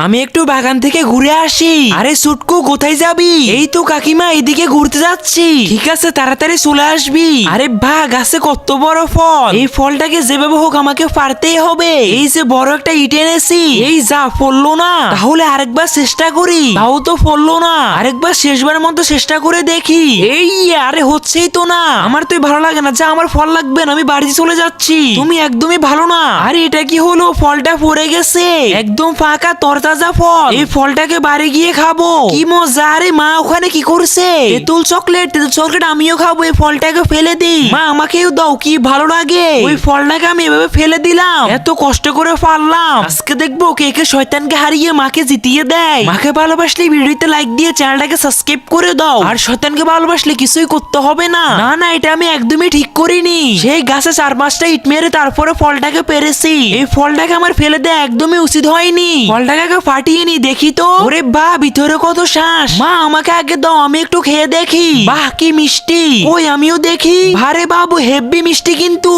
আমি একটু বাগান থেকে ঘুরে আসি। আরে সুটকু কোথায় যাবি? এই তো কাকিমা এদিকে ঘুরতে যাচ্ছি। ঠিক আছে তাড়াতাড়ি চলে আসবি। আরে বাহ, গাছে কত বড় ফল! এই ফলটাকে যেভাবে হোক আমাকে পারতেই হবে। এই যে বড় একটা ইট এনেছি, এই যা ফললো না, তাহলে আরেকবার চেষ্টা করি। তাও তো ফললো না, আরেকবার শেষবারের মতো চেষ্টা করে দেখি। এই আরে হচ্ছেই তো না। আমার তো ভালো লাগে না, যা আমার ফল লাগবে না, আমি বাড়িতে চলে যাচ্ছি। তুমি একদমই ভালো না। আরে এটা কি হলো? ফলটা পড়ে গেছে, একদম ফাঁকা তরতাজা ফল। এই ফলটাকে বাড়ি গিয়ে খাবো, কি মজা। আরে মা ওখানে কি করছে? তেঁতুল চকলেট, তেঁতুল চকলেট আমিও খাবো। এই ফলটাকে ফেলে দিই, মা আমাকেও দাও, কি ভালো লাগে। ওই ফলটাকে আমি এভাবে ফেলে দিলাম, এত কষ্ট করে পারলাম। আজকে দেখবো কে কে শয়তানকে হারিয়ে মাকে জিতিয়ে দেয়। মাকে ভালোবাসলে ভিডিওতে লাইক দিয়ে চ্যানেলটাকে সাবস্ক্রাইব করে দাও। আর শয়তানকে ভালোবাসলে কিছুই করতে হবে না। না না, এটা আমি একদমই ঠিক করিনি। সেই গাছে 4-5টা ইট মেরে তারপরে ফলটাকে পেরেছি। এই ফলটাকে আমার ফেলে দেয়া একদমই উচিত হয়নি। ফলটাকে আগে ফাটিয়ে নি দেখি তো। ওরে বাহ, ভিতরে কত শ্বাস। মা আমাকে আগে দাও, আমি একটু খেয়ে দেখি। বাহ কি মিষ্টি। ওই আমিও দেখি। আরে বাবু হেব্বি মিষ্টি কিন্তু।